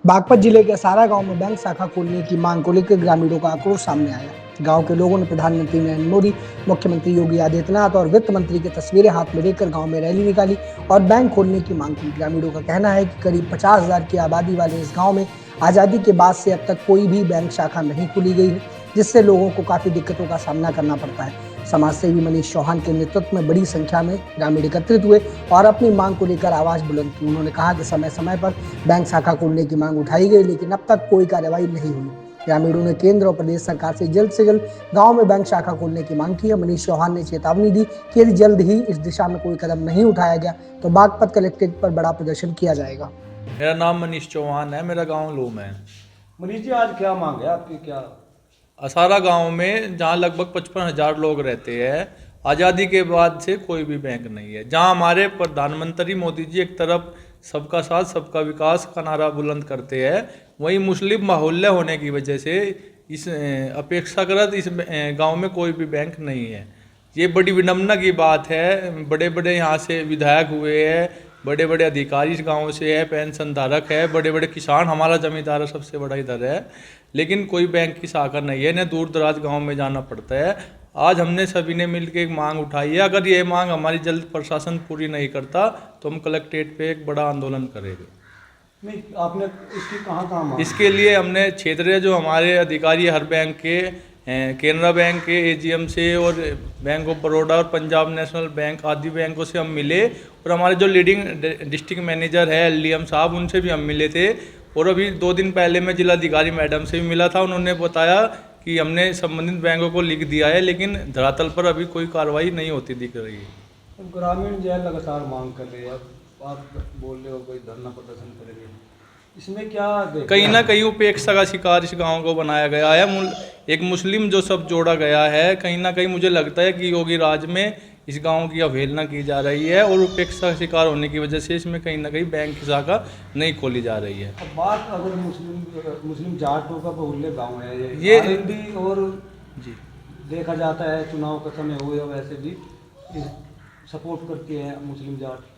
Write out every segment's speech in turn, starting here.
बागपत जिले के सारा गांव में बैंक शाखा खोलने की मांग को लेकर ग्रामीणों का आक्रोश सामने आया। गांव के लोगों ने प्रधानमंत्री नरेंद्र मोदी, मुख्यमंत्री योगी आदित्यनाथ और वित्त मंत्री की तस्वीरें हाथ में लेकर गांव में रैली निकाली और बैंक खोलने की मांग की। ग्रामीणों का कहना है कि करीब 50,000 की आबादी वाले इस गाँव में आजादी के बाद से अब तक कोई भी बैंक शाखा नहीं खोली गई है, जिससे लोगों को काफी दिक्कतों का सामना करना पड़ता है। समाज सेवी मनीष चौहान के नेतृत्व में बड़ी संख्या में ग्रामीण एकत्रित हुए और अपनी मांग को लेकर आवाज बुलंद की। उन्होंने कहा कि समय समय पर बैंक शाखा खोलने की मांग उठाई गई, लेकिन अब तक कोई कार्रवाई नहीं हुई। ग्रामीणों ने केंद्र और प्रदेश सरकार से जल्द गांव में बैंक शाखा खोलने की मांग की है। मनीष चौहान ने चेतावनी दी कि यदि जल्द ही इस दिशा में कोई कदम नहीं उठाया गया तो बागपत कलेक्ट्रेट पर बड़ा प्रदर्शन किया जाएगा। मेरा नाम मनीष चौहान है, मेरा गांव लूम है। मनीष जी, आज क्या मांग है आपकी? क्या असारा गांव में जहां लगभग 55,000 लोग रहते हैं, आज़ादी के बाद से कोई भी बैंक नहीं है। जहां हमारे प्रधानमंत्री मोदी जी एक तरफ सबका साथ सबका विकास का नारा बुलंद करते हैं, वहीं मुस्लिम मोहल्ले होने की वजह से इस अपेक्षाकृत इस गांव में कोई भी बैंक नहीं है। ये बड़ी विडम्बना की बात है। बड़े बड़े यहाँ से विधायक हुए हैं, बड़े बड़े अधिकारी इस गांव से है, पेंशन धारक है, बड़े बड़े किसान, हमारा जमींदार सबसे बड़ा इधर है, लेकिन कोई बैंक की शाखा नहीं है। इन्हें दूर दराज गांव में जाना पड़ता है। आज हमने सभी ने मिलकर एक मांग उठाई है। अगर ये मांग हमारी जल्द प्रशासन पूरी नहीं करता तो हम कलेक्ट्रेट पे एक बड़ा आंदोलन करेंगे। नहीं, आपने इसकी कहाँ मांग? इसके लिए हमने क्षेत्रीय जो हमारे अधिकारी हर बैंक के, केनरा बैंक के एजीएम से और बैंक ऑफ बड़ौदा और पंजाब नेशनल बैंक आदि बैंकों से हम मिले, और हमारे जो लीडिंग डिस्ट्रिक्ट मैनेजर है एलडीएम साहब, उनसे भी हम मिले थे। और अभी 2 दिन पहले मैं जिलाधिकारी मैडम से भी मिला था। उन्होंने बताया कि हमने संबंधित बैंकों को लिख दिया है, लेकिन धरातल पर अभी कोई कार्रवाई नहीं होती दिख रही है। ग्रामीण जो है लगातार मांग कर रहे हैं, आप बोल रहे हो कोई धरना प्रदर्शन करेंगे, इसमें क्या कहीं ना कहीं उपेक्षा का शिकार इस गांव को बनाया गया है। एक मुस्लिम जो सब जोड़ा गया है, कहीं ना कहीं मुझे लगता है कि योगी राज में इस गांव की अवहेलना की जा रही है, और उपेक्षा का शिकार होने की वजह से इसमें कहीं ना कहीं बैंक की शाखा नहीं खोली जा रही है। अब बात अगर मुस्लिम जाटों का बहुल्य गाँव है ये हिंदी, और जी देखा जाता है चुनाव का समय हुए वैसे भी सपोर्ट करती है मुस्लिम जाट।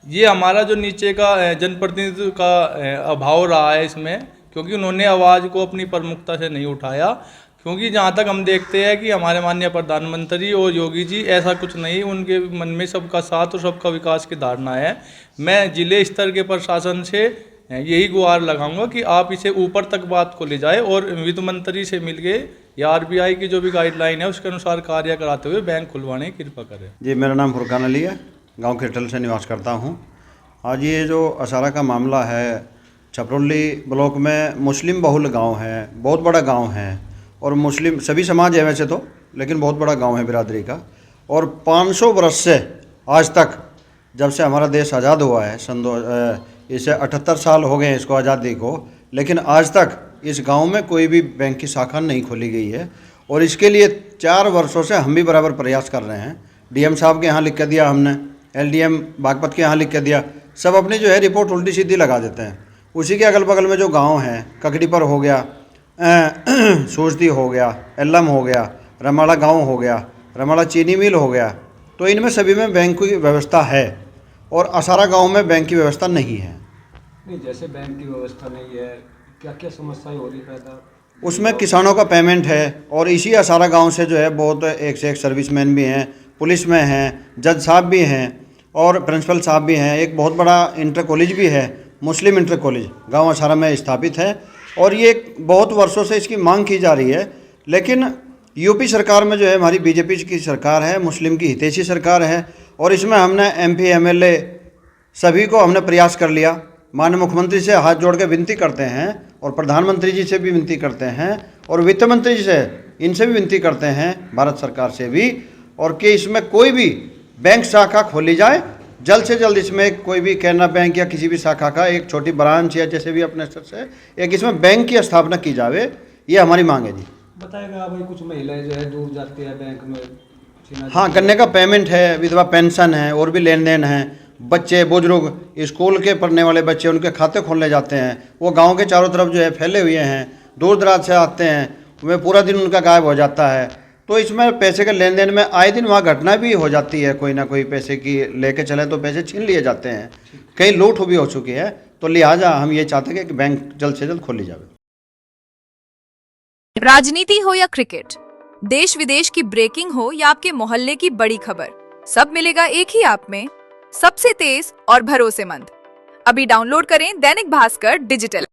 ये हमारा जो नीचे का जनप्रतिनिधित्व का अभाव रहा है इसमें, क्योंकि उन्होंने आवाज़ को अपनी प्रमुखता से नहीं उठाया। क्योंकि जहाँ तक हम देखते हैं कि हमारे माननीय प्रधानमंत्री और योगी जी ऐसा कुछ नहीं, उनके मन में सबका साथ और सबका विकास की धारणा है। मैं जिले स्तर के प्रशासन से यही गुहार लगाऊंगा कि आप इसे ऊपर तक बात को ले जाए और वित्त मंत्री से मिलके या आरबीआई की जो भी गाइडलाइन है उसके अनुसार कार्य कराते हुए बैंक खुलवाने की कृपा करें। जी, मेरा नाम फुरकान अली है, गांव खेटल से निवास करता हूं। आज ये जो असारा का मामला है, छपरौली ब्लॉक में मुस्लिम बहुल गांव है, बहुत बड़ा गांव है, और मुस्लिम सभी समाज है वैसे तो, लेकिन बहुत बड़ा गांव है बिरादरी का। और 500 वर्ष से आज तक, जब से हमारा देश आज़ाद हुआ है, इसे 78 साल हो गए हैं इसको आज़ादी को, लेकिन आज तक इस गांव में कोई भी बैंक की शाखा नहीं खोली गई है। और इसके लिए 4 वर्षों से हम भी बराबर प्रयास कर रहे हैं। डीएम साहब के यहाँ लिख के दिया हमने, एलडीएम बागपत के यहाँ लिख के दिया, सब अपनी जो है रिपोर्ट उल्टी सीधी लगा देते हैं। उसी के अगल बगल में जो गांव हैं, ककड़ी पर हो गया, सूजदी हो गया, एल्लम हो गया, रमाड़ा गांव हो गया, रमाड़ा चीनी मिल हो गया, तो इनमें सभी में बैंक की व्यवस्था है, और असारा गांव में बैंक की व्यवस्था नहीं है। नहीं, जैसे बैंक की व्यवस्था नहीं है, क्या क्या समस्याएं हो रही पैदा? उसमें किसानों का पेमेंट है, और इसी असारा गांव से जो है बहुत एक से एक सर्विसमैन भी हैं, पुलिस में हैं, जज साहब भी हैं और प्रिंसिपल साहब भी हैं। एक बहुत बड़ा इंटर कॉलेज भी है, मुस्लिम इंटर कॉलेज गांव असारा में स्थापित है, और ये बहुत वर्षों से इसकी मांग की जा रही है। लेकिन यूपी सरकार में जो है हमारी बीजेपी की सरकार है, मुस्लिम की हितैषी सरकार है, और इसमें हमने एमपी एमएलए सभी को हमने प्रयास कर लिया। माननीय मुख्यमंत्री से हाथ जोड़ के विनती करते हैं, और प्रधानमंत्री जी से भी विनती करते हैं, और वित्त मंत्री जी से, इनसे भी विनती करते हैं, भारत सरकार से भी, और कि इसमें कोई भी बैंक शाखा खोली जाए जल्द से जल्द। इसमें कोई भी केनरा बैंक या किसी भी शाखा का एक छोटी ब्रांच या जैसे भी अपने स्तर से एक इसमें बैंक की स्थापना की जावे, ये हमारी मांग है जी। बताएगा भाई, कुछ महिलाएं जो है दूर जाती है बैंक में, हाँ, गन्ने का पेमेंट है, विधवा पेंशन है, और भी लेन देन है। बच्चे बुजुर्ग स्कूल के पढ़ने वाले बच्चे, उनके खाते खोलने जाते हैं, वो गांव के चारों तरफ जो है फैले हुए हैं, दूर दराज से आते हैं, वे पूरा दिन उनका गायब हो जाता है। तो इसमें पैसे के लेन देन में आए दिन वहाँ घटना भी हो जाती है, कोई ना कोई पैसे की लेके चले तो पैसे छीन लिए जाते हैं, कहीं लूट भी हो चुकी है। तो लिहाजा हम ये चाहते हैं कि बैंक जल्द से जल्द खोली जाए। राजनीति हो या क्रिकेट, देश विदेश की ब्रेकिंग हो या आपके मोहल्ले की बड़ी खबर, सब मिलेगा एक ही ऐप में, सबसे तेज और भरोसेमंद। अभी डाउनलोड करें दैनिक भास्कर डिजिटल।